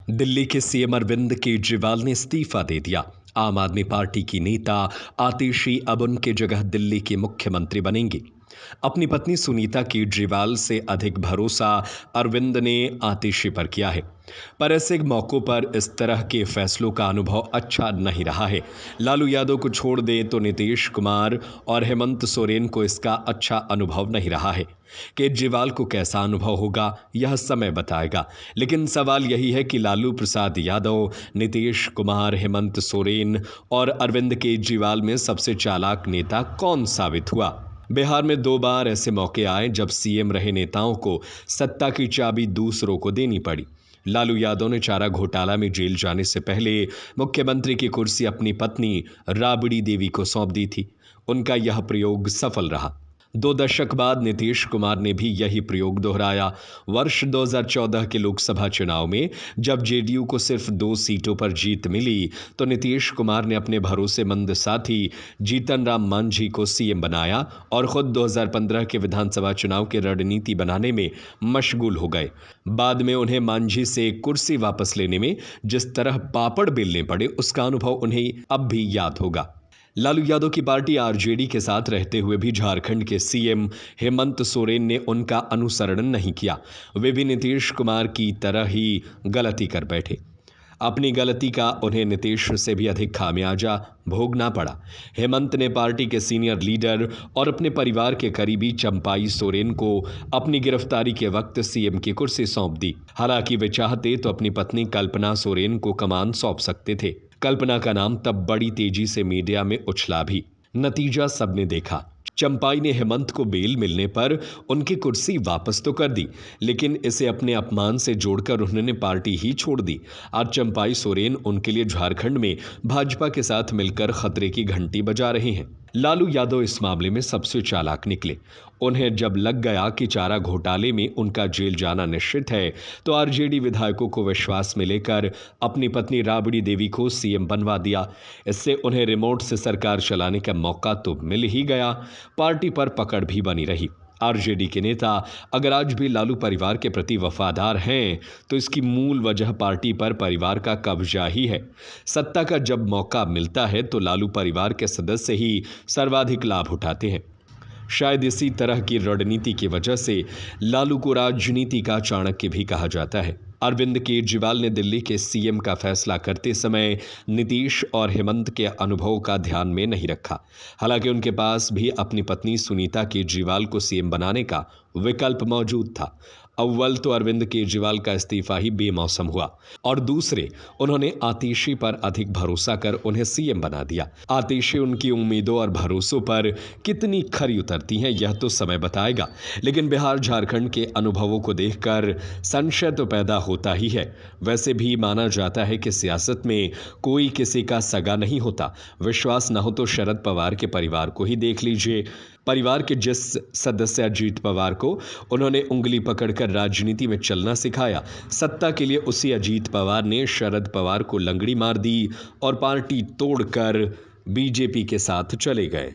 दिल्ली के सीएम अरविंद केजरीवाल ने इस्तीफा दे दिया। आम आदमी पार्टी की नेता आतिशी अब उनकी जगह दिल्ली की मुख्यमंत्री बनेंगी। अपनी पत्नी सुनीता केजरीवाल से अधिक भरोसा अरविंद ने आतिशी पर किया है, पर ऐसे मौकों पर इस तरह के फैसलों का अनुभव अच्छा नहीं रहा है। लालू यादव को छोड़ दें तो नीतीश कुमार और हेमंत सोरेन को इसका अच्छा अनुभव नहीं रहा है। केजरीवाल को कैसा अनुभव होगा यह समय बताएगा, लेकिन सवाल यही है कि लालू प्रसाद यादव, नीतीश कुमार, हेमंत सोरेन और अरविंद केजरीवाल में सबसे चालाक नेता कौन साबित हुआ। बिहार में 2 बार ऐसे मौके आए जब सीएम रहे नेताओं को सत्ता की चाबी दूसरों को देनी पड़ी। लालू यादव ने चारा घोटाला में जेल जाने से पहले मुख्यमंत्री की कुर्सी अपनी पत्नी राबड़ी देवी को सौंप दी थी। उनका यह प्रयोग सफल रहा। 2 दशक बाद नीतीश कुमार ने भी यही प्रयोग दोहराया। वर्ष 2014 के लोकसभा चुनाव में जब जेडीयू को सिर्फ 2 सीटों पर जीत मिली तो नीतीश कुमार ने अपने भरोसेमंद साथी जीतन राम मांझी को सीएम बनाया और खुद 2015 के विधानसभा चुनाव की रणनीति बनाने में मशगूल हो गए। बाद में उन्हें मांझी से कुर्सी वापस लेने में जिस तरह पापड़ बेलने पड़े उसका अनुभव उन्हें अब भी याद होगा। लालू यादव की पार्टी आरजेडी के साथ रहते हुए भी झारखंड के सीएम हेमंत सोरेन ने उनका अनुसरण नहीं किया। वे भी नीतीश कुमार की तरह ही गलती कर बैठे। अपनी गलती का उन्हें नीतीश से भी अधिक खामियाजा भोगना पड़ा। हेमंत ने पार्टी के सीनियर लीडर और अपने परिवार के करीबी चंपाई सोरेन को अपनी गिरफ्तारी के वक्त सीएम की कुर्सी सौंप दी। हालांकि वे चाहते तो अपनी पत्नी कल्पना सोरेन को कमान सौंप सकते थे। कल्पना का नाम तब बड़ी तेजी से मीडिया में उछला भी। नतीजा सबने देखा। चंपाई ने हेमंत को बेल मिलने पर उनकी कुर्सी वापस तो कर दी, लेकिन इसे अपने अपमान से जोड़कर उन्होंने पार्टी ही छोड़ दी। आज चंपाई सोरेन उनके लिए झारखंड में भाजपा के साथ मिलकर खतरे की घंटी बजा रहे हैं। लालू यादव इस मामले में सबसे चालाक निकले। उन्हें जब लग गया कि चारा घोटाले में उनका जेल जाना निश्चित है, तो आरजेडी विधायकों को विश्वास में लेकर अपनी पत्नी राबड़ी देवी को सीएम बनवा दिया। इससे उन्हें रिमोट से सरकार चलाने का मौका तो मिल ही गया, पार्टी पर पकड़ भी बनी रही। आरजेडी के नेता अगर आज भी लालू परिवार के प्रति वफादार हैं तो इसकी मूल वजह पार्टी पर परिवार का कब्जा ही है। सत्ता का जब मौका मिलता है तो लालू परिवार के सदस्य ही सर्वाधिक लाभ उठाते हैं। शायद इसी तरह की रणनीति की वजह से लालू को राजनीति का चाणक्य भी कहा जाता है। अरविंद केजरीवाल ने दिल्ली के सीएम का फैसला करते समय नीतीश और हेमंत के अनुभव का ध्यान में नहीं रखा। हालांकि उनके पास भी अपनी पत्नी सुनीता केजरीवाल को सीएम बनाने का विकल्प मौजूद था। अव्वल तो अरविंद केजरीवाल का इस्तीफा ही बेमौसम हुआ और दूसरे उन्होंने आतिशी पर अधिक भरोसा कर उन्हें सीएम बना दिया। आतिशी उनकी उम्मीदों और भरोसों पर कितनी खरी उतरती हैं यह तो समय बताएगा, लेकिन बिहार झारखंड के अनुभवों को देखकर संशय तो पैदा होता ही है। वैसे भी माना जाता है कि सियासत में कोई किसी का सगा नहीं होता। विश्वास न हो तो शरद पवार के परिवार को ही देख लीजिए। परिवार के जिस सदस्य अजीत पवार को उन्होंने उंगली पकड़कर राजनीति में चलना सिखाया, सत्ता के लिए उसी अजीत पवार ने शरद पवार को लंगड़ी मार दी और पार्टी तोड़कर बीजेपी के साथ चले गए।